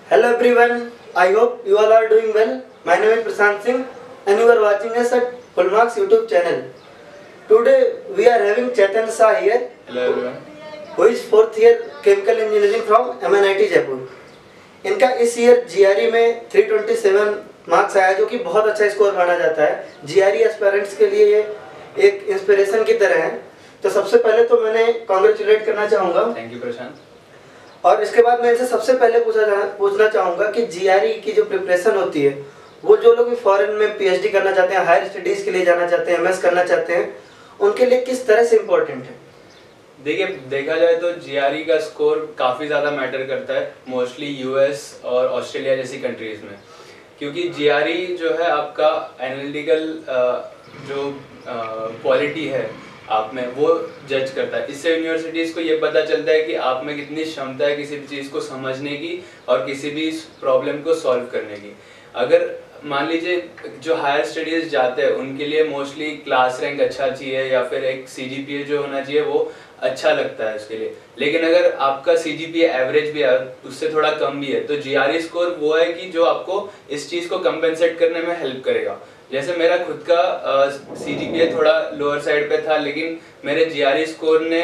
Hello everyone, I hope you all are doing well. My name is Prashant Singh and you are watching us at Fullmarks YouTube channel. Today we are having Chetan Shah here. Hello everyone. Who is 4th year Chemical Engineering from MNIT Jaipur. इनका इस year GRE में 327 marks आया जो कि बहुत अच्छा score माना जाता है. GRE एस्पिरेंट्स के लिए ये एक इंस्पिरेशन की तरह है. तो सबसे पहले तो मैंने कॉन्ग्रेचुलेट करना चाहूँगा. थैंक यू प्रशांत. और इसके बाद मैं इनसे सबसे पहले पूछना चाहूँगा कि GRE की जो प्रिपरेशन होती है वो जो लोग भी फॉरेन में PhD करना चाहते हैं, हायर स्टडीज़ के लिए जाना चाहते हैं, MS करना चाहते हैं, उनके लिए किस तरह से इम्पोर्टेंट है? देखिए, देखा जाए तो GRE का स्कोर काफ़ी ज़्यादा मैटर करता है मोस्टली US और ऑस्ट्रेलिया जैसी कंट्रीज़ में, क्योंकि GRE जो है आपका एनालिटिकल जो क्वालिटी है आप में वो जज करता है. इससे यूनिवर्सिटीज़ को ये पता चलता है कि आप में कितनी क्षमता है किसी भी चीज़ को समझने की और किसी भी प्रॉब्लम को सॉल्व करने की. अगर मान लीजिए जो हायर स्टडीज़ जाते हैं उनके लिए मोस्टली क्लास रैंक अच्छा चाहिए या फिर एक CGPA जो होना चाहिए वो अच्छा लगता है उसके लिए. लेकिन अगर आपका CGPA एवरेज भी है उससे थोड़ा कम भी है तो GRE स्कोर वो है कि जो आपको इस चीज़ को कंपेंसेट करने में हेल्प करेगा. जैसे मेरा खुद का CGPA थोड़ा लोअर साइड पे था, लेकिन मेरे GRE स्कोर ने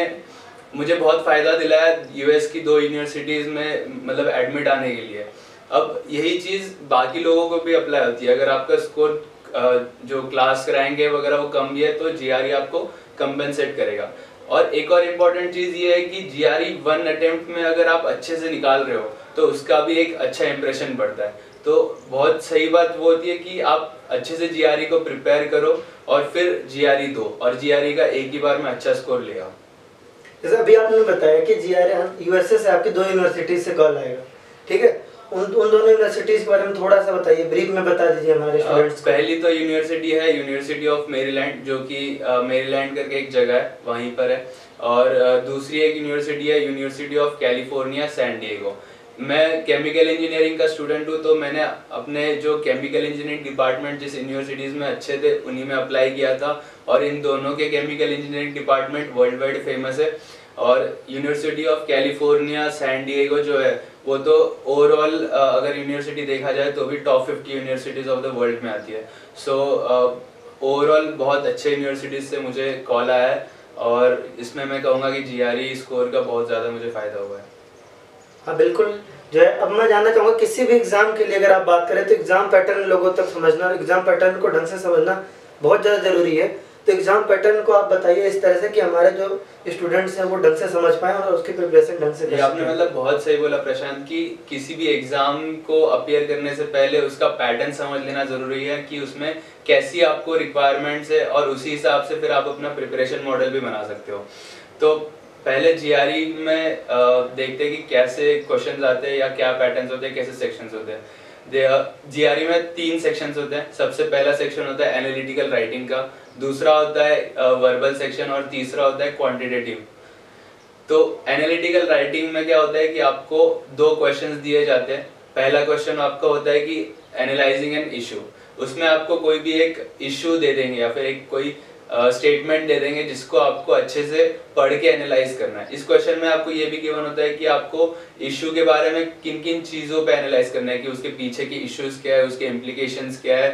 मुझे बहुत फ़ायदा दिलाया US की 2 यूनिवर्सिटीज़ में मतलब एडमिट आने के लिए. अब यही चीज़ बाकी लोगों को भी अप्लाई होती है. अगर आपका स्कोर जो क्लास रैंक है वगैरह वो कम भी है तो GRE आपको कंपेंसेट करेगा. और एक और इम्पॉर्टेंट चीज़ ये है कि GRE 1 अटेम्प्ट में अगर आप अच्छे से निकाल रहे हो तो उसका भी एक अच्छा इंप्रेशन पड़ता है. तो बहुत सही बात वो होती है कि आप अच्छे से GRE को प्रिपेयर करो और फिर GRE दो और GRE का एक ही बार में अच्छा स्कोर ले आओ. जैसे अभी आपने बताया कि GRE USA से आपकी 2 यूनिवर्सिटीज़ से कॉल आएगा, ठीक है? उन दोनों यूनिवर्सिटीज़ के बारे में थोड़ा सा बताइए, ब्रीफ में बता दीजिए हमारे स्टूडेंट्स. पहली तो यूनिवर्सिटी है यूनिवर्सिटी ऑफ मेरीलैंड जो कि मेरीलैंड करके एक जगह है वहीं पर है. और दूसरी एक यूनिवर्सिटी है university of California San Diego. मैं केमिकल इंजीनियरिंग का स्टूडेंट हूँ तो मैंने अपने जो केमिकल इंजीनियरिंग डिपार्टमेंट जिस यूनिवर्सिटीज़ में अच्छे थे उन्हीं में अप्लाई किया था. और इन दोनों के chemical engineering department worldwide famous है. और university of California San Diego जो है वो तो ओवरऑल अगर यूनिवर्सिटी देखा जाए तो भी top 50 universities of the world में आती है. सो ओवरऑल बहुत अच्छे यूनिवर्सिटीज़ से मुझे कॉल आया है और इसमें मैं कहूँगा कि GRE स्कोर का बहुत ज़्यादा मुझे फ़ायदा हुआ है. हाँ बिल्कुल. जो है अब मैं जानना चाहूँगा किसी भी एग्ज़ाम के लिए अगर आप बात करें तो एग्ज़ाम पैटर्न लोगों तक समझना, एग्ज़ाम पैटर्न को ढंग से समझना बहुत ज़्यादा ज़रूरी है. तो एग्ज़ाम पैटर्न को आप बताइए इस तरह से कि हमारे जो स्टूडेंट्स हैं वो ढंग से समझ पाएँ और उसकी प्रिपरेशन ढंग से करें. आपने मतलब बहुत सही बोला प्रशांत कि किसी भी एग्ज़ाम को अपीयर करने से पहले उसका पैटर्न समझ लेना ज़रूरी है कि उसमें कैसी आपको रिक्वायरमेंट्स है और उसी हिसाब से फिर आप अपना प्रिपरेशन मॉडल भी बना सकते हो. तो पहले GRE में देखते हैं कि कैसे क्वेश्चंस आते हैं या क्या पैटर्न्स होते हैं, कैसे सेक्शंस होते हैं. GRE में 3 सेक्शंस होते हैं. सबसे पहला सेक्शन होता है एनालिटिकल राइटिंग का, दूसरा होता है वर्बल सेक्शन और तीसरा होता है क्वांटिटेटिव. तो एनालिटिकल राइटिंग में क्या होता है कि आपको 2 क्वेश्चंस दिए जाते हैं. पहला क्वेश्चन आपका होता है कि एनालाइजिंग एन इशू. उसमें आपको कोई भी एक इशू दे देंगे या फिर एक कोई स्टेटमेंट दे देंगे जिसको आपको अच्छे से पढ़ के एनालाइज करना है. इस क्वेश्चन में आपको ये भी गिवन होता है कि आपको इशू के बारे में किन किन चीज़ों पे एनालाइज करना है कि उसके पीछे के इश्यूज क्या है, उसके इम्प्लीकेशंस क्या है,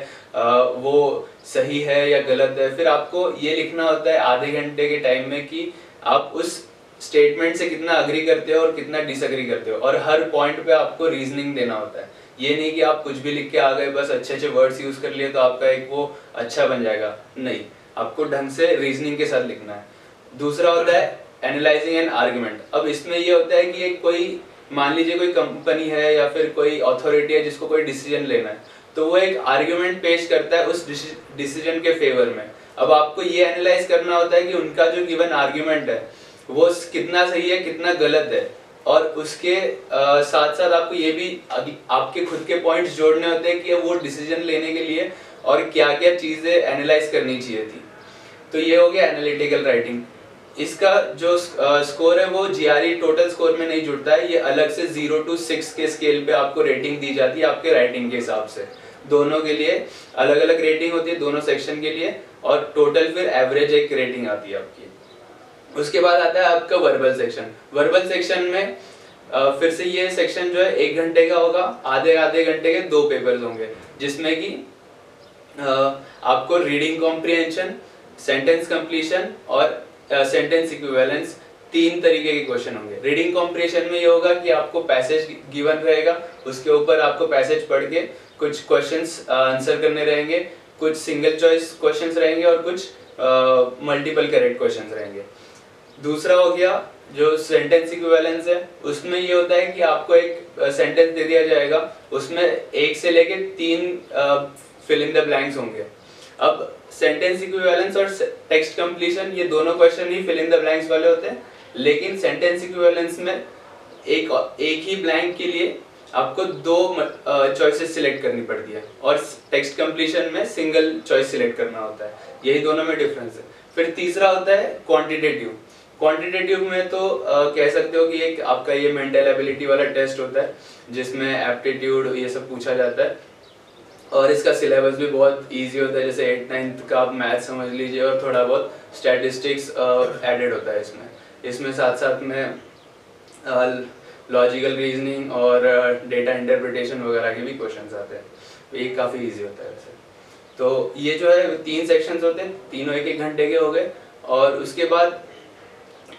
वो सही है या गलत है. फिर आपको ये लिखना होता है आधे घंटे के टाइम में कि आप उस स्टेटमेंट से कितना अग्री करते हो और कितना डिसअग्री करते हो. और हर पॉइंट पे आपको रीजनिंग देना होता है. ये नहीं कि आप कुछ भी लिख के आ गए बस अच्छे अच्छे वर्ड्स यूज़ कर लिए तो आपका एक वो अच्छा बन जाएगा. नहीं, आपको ढंग से रीजनिंग के साथ लिखना है. दूसरा होता है एनालाइजिंग एन आर्गुमेंट. अब इसमें ये होता है कि एक कोई मान लीजिए कोई कंपनी है या फिर कोई अथॉरिटी है जिसको कोई डिसीजन लेना है तो वो एक आर्गुमेंट पेश करता है उस डिसीजन के फेवर में. अब आपको ये एनालाइज करना होता है कि उनका जो गिवन आर्गुमेंट है वो कितना सही है कितना गलत है. और उसके साथ साथ आपको ये भी आपके खुद के पॉइंट्स जोड़ने होते हैं कि वो डिसीजन लेने के लिए और क्या क्या चीज़ें एनालाइज करनी चाहिए थी. तो ये हो गया एनालिटिकल राइटिंग. इसका जो स्कोर है वो GRE टोटल स्कोर में नहीं जुड़ता है. ये अलग से 0 to 6 के स्केल पे आपको रेटिंग दी जाती है आपके राइटिंग के हिसाब से. दोनों के लिए अलग अलग रेटिंग होती है दोनों सेक्शन के लिए और टोटल फिर एवरेज एक रेटिंग आती है आपकी. उसके बाद आता है आपका वर्बल सेक्शन. वर्बल सेक्शन में फिर से ये सेक्शन जो है 1 घंटे का होगा, आधे आधे घंटे के 2 पेपर्स होंगे, जिसमें कि आपको रीडिंग कॉम्प्रिहेंशन, सेंटेंस कंप्लीशन और सेंटेंस इक्विवेलेंस 3 तरीके के क्वेश्चन होंगे। रीडिंग कॉम्प्रिहेंशन में ये होगा कि आपको पैसेज गिवन रहेगा, उसके ऊपर आपको पैसेज पढ़ के कुछ क्वेश्चंस आंसर करने रहेंगे, कुछ सिंगल चॉइस क्वेश्चंस रहेंगे और कुछ मल्टीपल करेक्ट क्वेश्चंस रहेंगे। दूसरा हो गया जो सेंटेंस इक्विवेलेंस है, उसमें ये होता है कि आपको एक सेंटेंस दे दिया जाएगा, उसमें 1 से लेके 3 फिल इन द ब्लैंक्स होंगे। अब सेंटेंस इक्विवेलेंस और टेक्स्ट कंप्लीशन ये दोनों क्वेश्चन ही फिल इन द ब्लैंक्स वाले होते हैं, लेकिन सेंटेंस इक्विवेलेंस में एक ही ब्लैंक के लिए आपको 2 चॉइसेस सिलेक्ट करनी पड़ती है और टेक्स्ट कंप्लीशन में सिंगल चॉइस सिलेक्ट करना होता है। यही दोनों में डिफरेंस है। फिर तीसरा होता है क्वांटिटेटिव। क्वांटिटेटिव में तो कह सकते हो कि एक आपका ये मेंटल एबिलिटी वाला टेस्ट होता है, जिसमें एप्टीट्यूड ये सब पूछा जाता है और इसका सिलेबस भी बहुत इजी होता है। जैसे 8th-9th का आप मैथ समझ लीजिए और थोड़ा बहुत स्टैटिस्टिक्स एडेड होता है इसमें साथ साथ में लॉजिकल रीजनिंग और डेटा इंटरप्रिटेशन वगैरह के भी क्वेश्चंस आते हैं। ये काफ़ी इजी होता है वैसे। तो ये जो है 3 सेक्शंस होते हैं, तीनों 1-1 घंटे के हो गए। और उसके बाद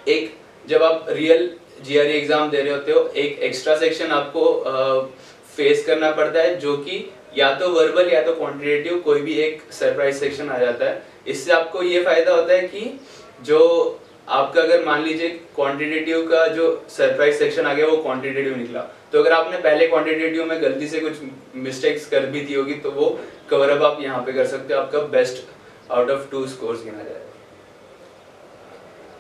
एक जब आप रियल जीआरई एग्जाम दे रहे होते हो, एक एक्स्ट्रा सेक्शन आपको फेस करना पड़ता है, जो कि या तो वर्बल या तो क्वांटिटेटिव, कोई भी एक सरप्राइज सेक्शन आ जाता है। इससे आपको ये फायदा होता है कि जो आपका अगर मान लीजिए क्वांटिटेटिव का जो सरप्राइज सेक्शन आ गया वो क्वांटिटेटिव निकला, तो अगर आपने पहले क्वांटिटेटिव में गलती से कुछ मिस्टेक्स कर भी दी होगी तो वो कवर अप आप यहाँ पे कर सकते हो, आपका बेस्ट आउट ऑफ 2 स्कोर्स गिना जाएगा।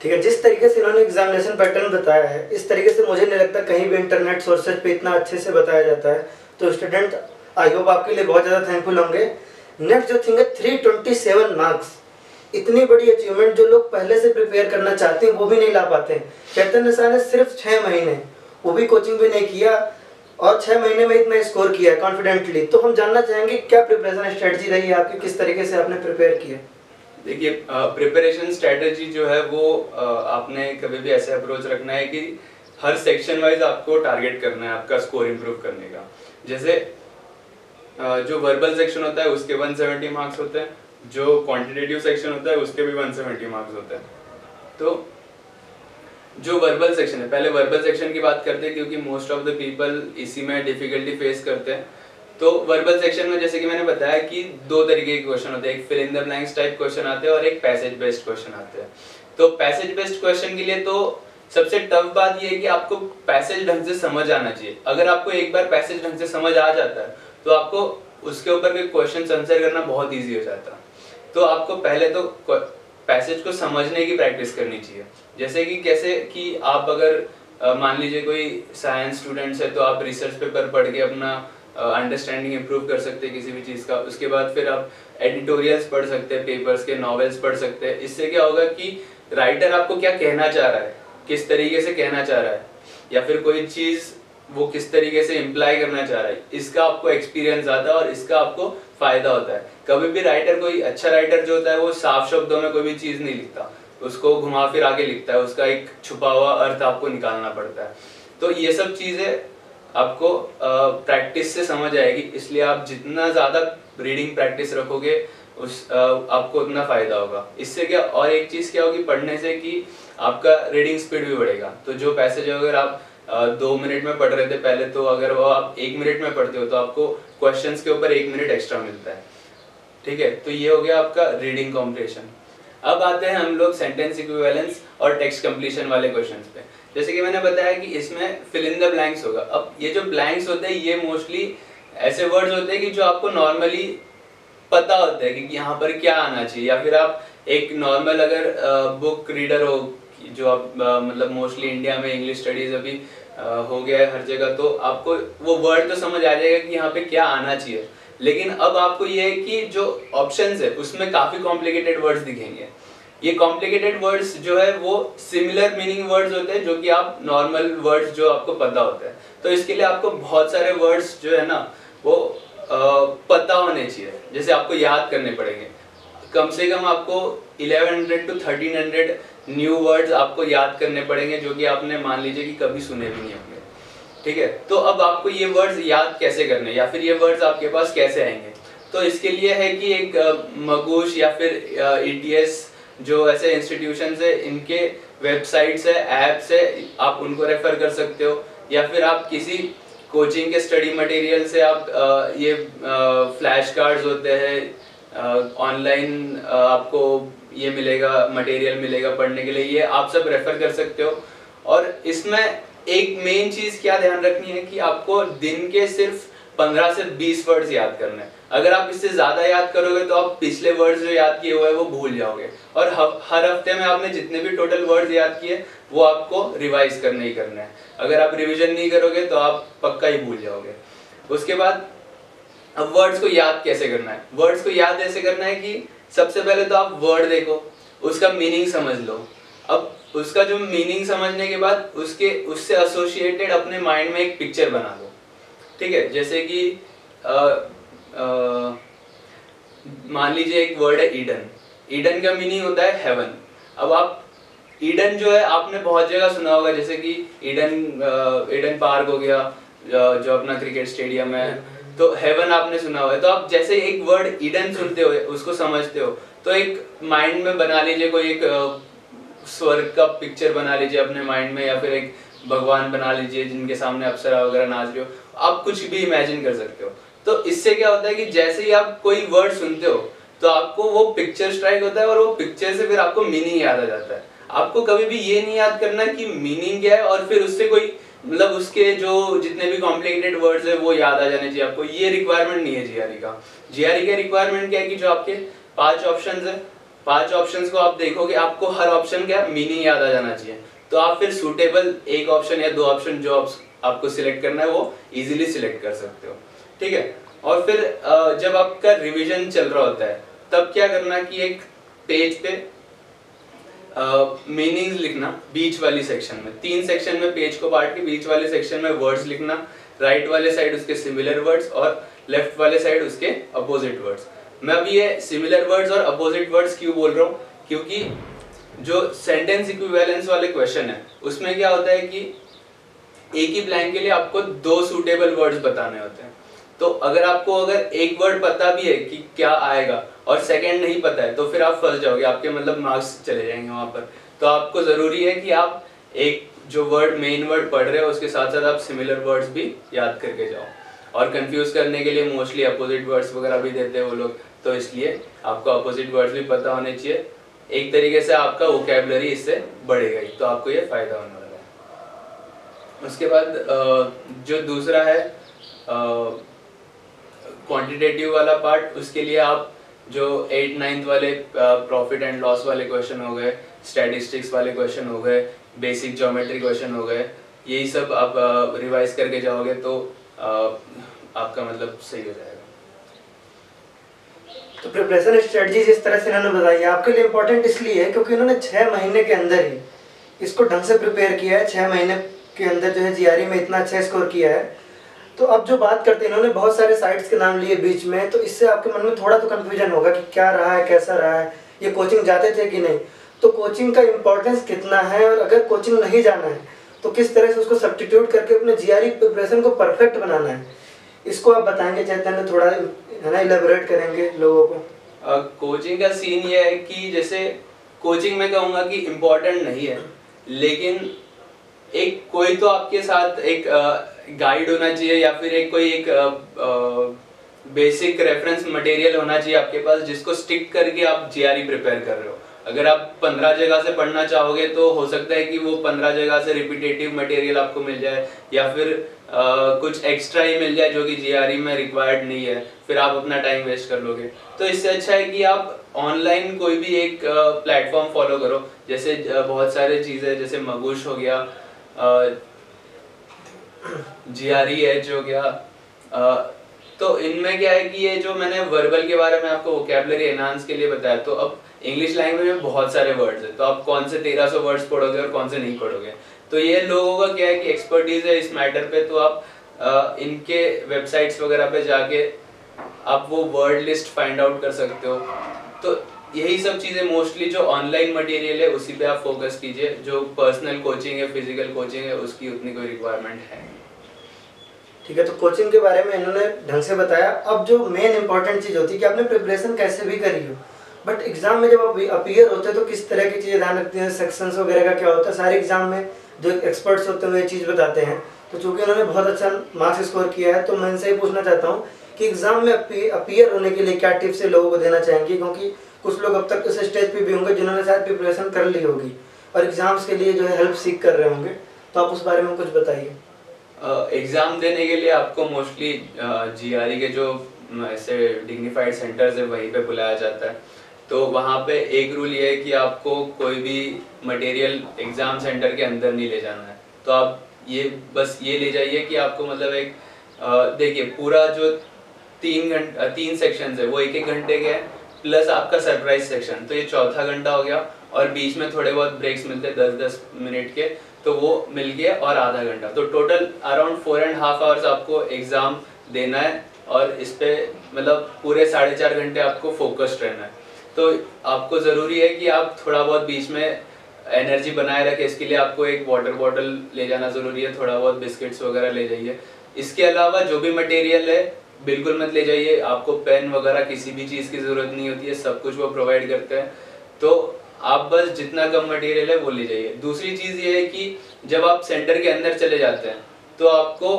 ठीक है, जिस तरीके से इन्होंने एग्जामिनेशन पैटर्न बताया है, इस तरीके से मुझे नहीं लगता कहीं भी इंटरनेट सोर्सेज पे इतना अच्छे से बताया जाता है। तो स्टूडेंट आई होप आपके लिए बहुत ज़्यादा थैंकफुल होंगे। नेक्स्ट जो थिंग है 327 मार्क्स, इतनी बड़ी अचीवमेंट जो लोग पहले से प्रिपेयर करना चाहते हैं वो भी नहीं ला पाते हैं। चैतन्य सर ने सिर्फ 6 महीने, वो भी कोचिंग भी नहीं किया, और 6 महीने में इतना स्कोर किया है कॉन्फिडेंटली। तो हम जानना चाहेंगे क्या प्रिपरेशन स्ट्रेटजी रही है आपकी, किस तरीके से आपने प्रिपेयर किया? देखिए, प्रिपरेशन स्ट्रेटजी जो है वो आपने कभी भी ऐसे अप्रोच रखना है कि हर सेक्शन वाइज आपको टारगेट करना है आपका स्कोर इम्प्रूव करने का। जैसे जो वर्बल सेक्शन होता है उसके 170 मार्क्स होते हैं, जो क्वांटिटेटिव सेक्शन होता है उसके भी 170 मार्क्स होते हैं। तो जो वर्बल सेक्शन है, पहले वर्बल सेक्शन की बात करते हैं क्योंकि मोस्ट ऑफ द पीपल इसी में डिफिकल्टी फेस करते हैं। तो वर्बल सेक्शन में जैसे कि मैंने बताया कि 2 तरीके के क्वेश्चन होते हैं, एक fill in the blanks type question आते हैं और एक पैसेज बेस्ड क्वेश्चन आते हैं। तो पैसेज बेस्ड क्वेश्चन के लिए तो सबसे टफ बात ये है कि आपको पैसेज ढंग से समझ आना चाहिए। अगर आपको एक बार पैसेज ढंग से समझ आ जाता है तो आपको उसके ऊपर के क्वेश्चन आंसर करना बहुत ईजी हो जाता है। तो आपको पहले तो पैसेज को समझने की प्रैक्टिस करनी चाहिए। जैसे कि कैसे कि आप अगर मान लीजिए कोई साइंस स्टूडेंट्स है तो आप रिसर्च पेपर पढ़ के अपना अंडरस्टैंडिंग इम्प्रूव कर सकते हैं किसी भी चीज़ का। उसके बाद फिर आप एडिटोरियल्स पढ़ सकते हैं, पेपर्स के, नॉवेल्स पढ़ सकते हैं। इससे क्या होगा कि राइटर आपको क्या कहना चाह रहा है, किस तरीके से कहना चाह रहा है, या फिर कोई चीज़ वो किस तरीके से इम्प्लाई करना चाह रहा है, इसका आपको एक्सपीरियंस आता है और इसका आपको फायदा होता है। कभी भी राइटर, कोई अच्छा राइटर जो होता है वो साफ शब्दों में कोई भी चीज़ नहीं लिखता, उसको घुमा फिर आगे लिखता है, उसका एक छुपा हुआ अर्थ आपको निकालना पड़ता है। तो ये सब चीज़ें आपको प्रैक्टिस से समझ आएगी, इसलिए आप जितना ज़्यादा रीडिंग प्रैक्टिस रखोगे आपको उतना फ़ायदा होगा। इससे क्या, और एक चीज़ क्या होगी पढ़ने से कि आपका रीडिंग स्पीड भी बढ़ेगा। तो जो पैसेज अगर आप 2 मिनट में पढ़ रहे थे पहले, तो अगर वो आप 1 मिनट में पढ़ते हो तो आपको क्वेश्चंस के ऊपर 1 मिनट एक्स्ट्रा मिलता है। ठीक है, तो ये हो गया आपका रीडिंग कॉम्प्रिहेंशन। अब आते हैं हम लोग सेंटेंस इक्विवेलेंस और टेक्स्ट कंप्लीशन वाले क्वेश्चंस पे। जैसे कि मैंने बताया कि इसमें फिल इन द ब्लैंक्स होगा। अब ये जो ब्लैंक्स होते हैं ये मोस्टली ऐसे वर्ड्स होते हैं कि जो आपको नॉर्मली पता होता है कि यहाँ पर क्या आना चाहिए, या फिर आप एक नॉर्मल अगर बुक रीडर हो, जो आप मतलब मोस्टली इंडिया में इंग्लिश स्टडीज अभी हो गया है हर जगह, तो आपको वो वर्ड तो समझ आ जाएगा कि यहाँ पे क्या आना चाहिए। लेकिन अब आपको ये है कि जो ऑप्शंस है उसमें काफ़ी कॉम्प्लिकेटेड वर्ड्स दिखेंगे। ये कॉम्प्लिकेटेड वर्ड्स जो है वो सिमिलर मीनिंग वर्ड्स होते हैं, जो कि आप नॉर्मल वर्ड्स जो आपको पता होता है। तो इसके लिए आपको बहुत सारे वर्ड्स जो है ना वो पता होने चाहिए, जैसे आपको याद करने पड़ेंगे। कम से कम आपको 1100 to 1300 न्यू वर्ड्स आपको याद करने पड़ेंगे, जो कि आपने मान लीजिए कि कभी सुने भी नहीं होंगे। ठीक है। तो अब आपको ये वर्ड्स याद कैसे करने या फिर ये वर्ड्स आपके पास कैसे आएंगे, तो इसके लिए है कि एक मगुश या फिर ETS जो ऐसे इंस्टीट्यूशंस है, इनके वेबसाइट्स है, ऐप्स है, आप उनको रेफर कर सकते हो, या फिर आप किसी कोचिंग के स्टडी मटेरियल से आप ये फ्लैश कार्ड्स होते हैं ऑनलाइन, आपको ये मिलेगा, मटेरियल मिलेगा पढ़ने के लिए, ये आप सब रेफर कर सकते हो। और इसमें एक मेन चीज क्या ध्यान रखनी है कि आपको दिन के सिर्फ 15 से 20 वर्ड्स याद करने हैं। अगर आप इससे ज्यादा याद करोगे तो आप पिछले वर्ड्स जो याद किए हुए हैं वो भूल जाओगे, और हर हफ्ते में आपने जितने भी टोटल वर्ड्स याद किए वो आपको रिवाइज करने ही करने हैं। अगर आप रिवीजन नहीं करोगे तो आप पक्का ही भूल जाओगे। उसके बाद अब वर्ड्स को याद कैसे करना है। वर्ड्स को याद ऐसे करना है कि सबसे पहले तो आप वर्ड देखो, उसका मीनिंग समझ लो। अब उसका जो मीनिंग समझने के बाद उससे एसोसिएटेड अपने माइंड में एक पिक्चर बना लो, ठीक है। जैसे कि मान लीजिए एक वर्ड है ईडन। ईडन का मीनिंग होता है हेवन। अब आप ईडन जो है आपने बहुत जगह सुना होगा, जैसे कि ईडन पार्क हो गया जो अपना क्रिकेट स्टेडियम है, तो हेवन आपने सुना हुआ है। तो आप जैसे एक वर्ड ईडन सुनते हो, उसको समझते हो, तो एक माइंड में बना लीजिए, कोई एक स्वर्ग का पिक्चर बना लीजिए अपने माइंड में, या फिर एक भगवान बना लीजिए जिनके सामने अप्सरा वगैरह नाच रहे हो, आप कुछ भी इमेजिन कर सकते हो। तो इससे क्या होता है कि जैसे ही आप कोई वर्ड सुनते हो तो आपको वो पिक्चर स्ट्राइक होता है, और वो पिक्चर से फिर आपको मीनिंग याद आ जाता है। आपको कभी भी ये नहीं याद करना कि मीनिंग क्या है और फिर उससे कोई मतलब उसके जो जितने भी कॉम्प्लिकेटेड वर्ड्स है वो याद आ जाने चाहिए आपको, ये रिक्वायरमेंट नहीं है जीआरई का। जीआरई का रिक्वायरमेंट क्या है कि जो आपके 5 ऑप्शंस है, 5 ऑप्शंस को आप देखोगे, आपको हर ऑप्शन का मीनिंग याद आ जाना चाहिए। तो आप फिर सूटेबल एक ऑप्शन या 2 ऑप्शन जो आपको सिलेक्ट करना है वो इजीली सिलेक्ट कर सकते हो, ठीक है। और फिर जब आपका रिवीजन चल रहा होता है तब क्या करना कि एक पेज पे मीनिंग्स लिखना, बीच वाली सेक्शन में 3 सेक्शन में पेज को बांट के बीच वाले सेक्शन में वर्ड्स लिखना, राइट वाले साइड उसके सिमिलर वर्ड्स और लेफ्ट वाले साइड उसके अपोजिट वर्ड्स। मैं अभी ये सिमिलर वर्ड्स और अपोजिट वर्ड्स क्यों बोल रहा हूँ, क्योंकि जो सेंटेंस इक्विवेलेंस वाले क्वेश्चन है उसमें क्या होता है कि एक ही ब्लैंक के लिए आपको 2 सूटेबल वर्ड्स बताने होते हैं। तो अगर एक वर्ड पता भी है कि क्या आएगा और सेकंड नहीं पता है तो फिर आप फंस जाओगे, आपके मतलब मार्क्स चले जाएंगे वहां पर। तो आपको जरूरी है कि आप एक जो वर्ड मेन वर्ड पढ़ रहे हो उसके साथ साथ आप सिमिलर वर्ड्स भी याद करके जाओ। और कंफ्यूज करने के लिए मोस्टली अपोजिट वर्ड्स वगैरह भी देते हैं वो लोग, तो इसलिए आपको अपोजिट वर्ड्स भी पता होने चाहिए। एक तरीके से आपका वोकैबुलरी इससे बढ़ेगा ही, तो आपको ये फायदा होने वाला है। उसके बाद जो दूसरा है क्वांटिटेटिव वाला पार्ट, उसके लिए आप जो 8th 9th वाले प्रॉफिट एंड लॉस वाले क्वेश्चन हो गए, स्टैटिस्टिक्स वाले क्वेश्चन हो गए, बेसिक ज्योमेट्री क्वेश्चन हो गए, यही सब आप रिवाइज करके जाओगे तो आपका मतलब सही हो जाएगा। तो प्रिपरेशन स्ट्रेटजी जिस तरह से इन्होंने बताई आपके लिए इम्पोर्टेंट इसलिए है क्योंकि इन्होंने 6 महीने के अंदर ही इसको ढंग से प्रिपेयर किया है। 6 महीने के अंदर जो है जीआरई में इतना अच्छा स्कोर किया है। तो अब जो बात करते हैं, इन्होंने बहुत सारे साइट्स के नाम लिए बीच में, तो इससे आपके मन में थोड़ा तो कन्फ्यूजन होगा कि क्या रहा है, कैसा रहा है, ये कोचिंग जाते थे कि नहीं। तो कोचिंग का इम्पोर्टेंस कितना है, और अगर कोचिंग नहीं जाना है तो किस तरह से उसको सब्स्टिट्यूट करके अपने जीआरई प्रिपरेशन को परफेक्ट बनाना है, इसको आप बताएंगे चैतन्य, थोड़ा है ना इलेबोरेट करेंगे लोगों को। कोचिंग का सीन ये है कि जैसे कोचिंग में कहूँगा कि इम्पोर्टेंट नहीं है, लेकिन एक कोई तो आपके साथ एक गाइड होना चाहिए या फिर एक बेसिक रेफरेंस मटेरियल होना चाहिए आपके पास, जिसको स्टिक करके आप जीआरई प्रिपेयर कर रहे हो। अगर आप 15 जगह से पढ़ना चाहोगे तो हो सकता है कि वो 15 जगह से रिपीटेटिव मटेरियल आपको मिल जाए, या फिर कुछ एक्स्ट्रा ही मिल जाए जो कि जीआरई में रिक्वायर्ड नहीं है, फिर आप अपना टाइम वेस्ट कर लोगे। तो इससे अच्छा है कि आप ऑनलाइन कोई भी एक प्लेटफॉर्म फॉलो करो। जैसे बहुत सारे चीज़ें, जैसे मगुश हो गया, जीआरई एज हो गया, तो इनमें क्या है कि ये जो मैंने वर्बल के बारे में आपको वोकैबुलरी एनहांस के लिए बताया, तो अब इंग्लिश लैंग्वेज में बहुत सारे वर्ड्स हैं, तो आप कौन से 1300 वर्ड्स पढ़ोगे और कौन से नहीं पढ़ोगे। तो ये लोगों का क्या है कि एक्सपर्टीज है इस मैटर पे, तो आप इनके वेबसाइट्स वगैरह पे जाके आप वो वर्ड लिस्ट फाइंड आउट कर सकते हो। तो यही सब चीज़ें मोस्टली जो ऑनलाइन मटेरियल है उसी पे आप फोकस कीजिए। जो पर्सनल कोचिंग है, फिजिकल कोचिंग है, उसकी उतनी कोई रिक्वायरमेंट है। ठीक है, तो कोचिंग के बारे में इन्होंने ढंग से बताया। अब जो मेन इंपॉर्टेंट चीज़ होती है कि आपने प्रिपरेशन कैसे भी करी हो, बट एग्जाम में जब आप अपीयर होते हैं तो किस तरह की चीज़ें ध्यान रखती हैं, सेक्शंस वगैरह का क्या होता है, सारे एग्जाम में जो एक्सपर्ट्स होते हैं वो ये चीज़ बताते हैं। तो चूँकि उन्होंने बहुत अच्छा मार्क्स स्कोर किया है, तो मैं इनसे ही पूछना चाहता हूँ कि एग्जाम में अपीयर होने के लिए क्या टिप्स है लोगों को देना चाहेंगे, क्योंकि कुछ लोग अब तक इस स्टेज पे भी होंगे जिन्होंने शायद प्रिपरेशन कर ली होगी और एग्जाम्स के लिए जो है हेल्प सीख कर रहे होंगे, तो आप उस बारे में कुछ बताइए। एग्ज़ाम देने के लिए आपको मोस्टली जीआरई के जो ऐसे डिग्निफाइड सेंटर्स है वहीं पे बुलाया जाता है। तो वहाँ पे एक रूल ये है कि आपको कोई भी मटेरियल एग्ज़ाम सेंटर के अंदर नहीं ले जाना है। तो आप ये बस ये ले जाइए कि आपको मतलब एक देखिए पूरा जो 3 सेक्शंस है वो 1-1 घंटे के हैं, प्लस आपका सरप्राइज सेक्शन, तो ये चौथा घंटा हो गया, और बीच में थोड़े बहुत ब्रेक्स मिलते हैं 10-10 मिनट के, तो वो मिल गया, और आधा घंटा, तो टोटल अराउंड 4.5 आवर्स आपको एग्ज़ाम देना है। और इस पे मतलब पूरे 4.5 घंटे आपको फोकस्ड रहना है। तो आपको ज़रूरी है कि आप थोड़ा बहुत बीच में एनर्जी बनाए रखें। इसके लिए आपको एक वाटर बॉटल ले जाना ज़रूरी है, थोड़ा बहुत बिस्किट्स वगैरह ले जाइए। इसके अलावा जो भी मटेरियल है बिल्कुल मत ले जाइए, आपको पेन वगैरह किसी भी चीज़ की ज़रूरत नहीं होती है, सब कुछ वो प्रोवाइड करते हैं। तो आप बस जितना कम मटेरियल है वो ले जाइए। दूसरी चीज़ ये है कि जब आप सेंटर के अंदर चले जाते हैं तो आपको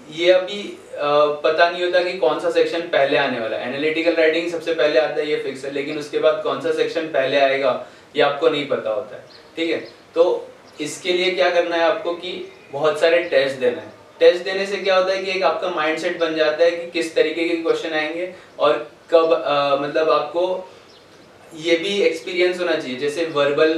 ये अभी पता नहीं होता कि कौन सा सेक्शन पहले आने वाला है। एनालिटिकल राइटिंग सबसे पहले आता है, ये फिक्स है, लेकिन उसके बाद कौन सा सेक्शन पहले आएगा ये आपको नहीं पता होता है, ठीक है। तो इसके लिए क्या करना है आपको कि बहुत सारे टेस्ट देना है। टेस्ट देने से क्या होता है कि एक आपका माइंडसेट बन जाता है कि किस तरीके के क्वेश्चन आएंगे और कब मतलब आपको ये भी एक्सपीरियंस होना चाहिए। जैसे वर्बल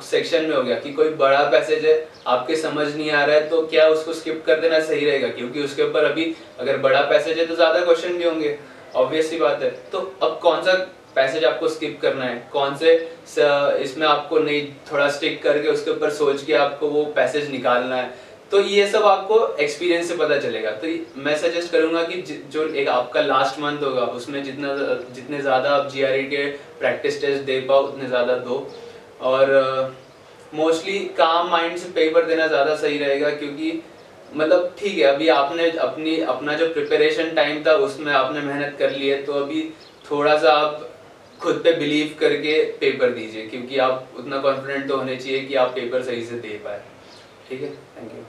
सेक्शन में हो गया कि कोई बड़ा पैसेज है, आपके समझ नहीं आ रहा है, तो क्या उसको स्किप कर देना सही रहेगा, क्योंकि उसके ऊपर अभी अगर बड़ा पैसेज है तो ज़्यादा क्वेश्चन भी होंगे, ऑब्वियस सी बात है। तो अब कौन सा पैसेज आपको स्किप करना है, कौन से इसमें आपको नहीं थोड़ा स्टिक करके उसके ऊपर सोच के आपको वो पैसेज निकालना है, तो ये सब आपको एक्सपीरियंस से पता चलेगा। तो मैं सजेस्ट करूंगा कि जो एक आपका लास्ट मंथ होगा उसमें जितने ज़्यादा आप जीआरई के प्रैक्टिस टेस्ट दे पाओ उतने ज़्यादा दो, और मोस्टली काम माइंड से पेपर देना ज़्यादा सही रहेगा। क्योंकि मतलब ठीक है अभी आपने अपना जो प्रिपरेशन टाइम था उसमें आपने मेहनत कर ली है, तो अभी थोड़ा सा आप खुद पे बिलीव करके पेपर दीजिए, क्योंकि आप उतना कॉन्फिडेंट तो होने चाहिए कि आप पेपर सही से दे पाए, ठीक है। Thank you.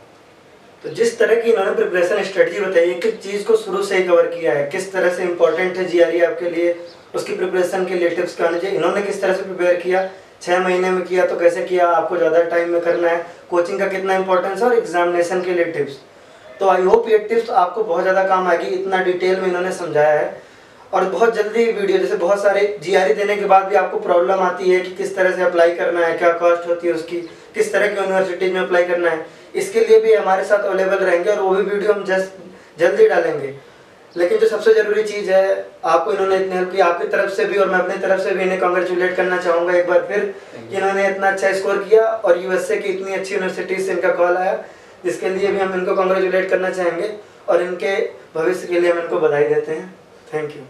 तो जिस तरह की इन्होंने प्रिपरेशन स्ट्रेटजी बताई है, किस चीज़ को शुरू से ही कवर किया है, किस तरह से इंपॉर्टेंट है जीआरई आपके लिए, उसकी प्रिपरेशन के लिए टिप्स क्या होने चाहिए, इन्होंने किस तरह से प्रिपेयर किया, 6 महीने में किया तो कैसे किया, आपको ज़्यादा टाइम में करना है, कोचिंग का कितना इंपॉर्टेंस है और एग्जामिनेशन के लिए टिप्स। तो आई होप ये टिप्स आपको बहुत ज़्यादा काम आएगी, इतना डिटेल में इन्होंने समझाया है। और बहुत जल्दी वीडियो, जैसे बहुत सारे जीआरई देने के बाद भी आपको प्रॉब्लम आती है कि किस तरह से अप्लाई करना है, क्या कॉस्ट होती है उसकी, किस तरह की यूनिवर्सिटीज में अप्लाई करना है, इसके लिए भी हमारे साथ अवेलेबल रहेंगे और वो भी वीडियो हम जल्दी डालेंगे। लेकिन जो सबसे ज़रूरी चीज़ है, आपको इन्होंने इतनी हेल्प की, आपकी तरफ से भी और मैं अपनी तरफ से भी इन्हें कॉन्ग्रेचुलेट करना चाहूँगा एक बार फिर कि इन्होंने इतना अच्छा स्कोर किया और यूएसए की इतनी अच्छी यूनिवर्सिटी से इनका कॉल आया, जिसके लिए भी हम इनको कॉन्ग्रेचुलेट करना चाहेंगे और इनके भविष्य के लिए हम इनको बधाई देते हैं। Thank you.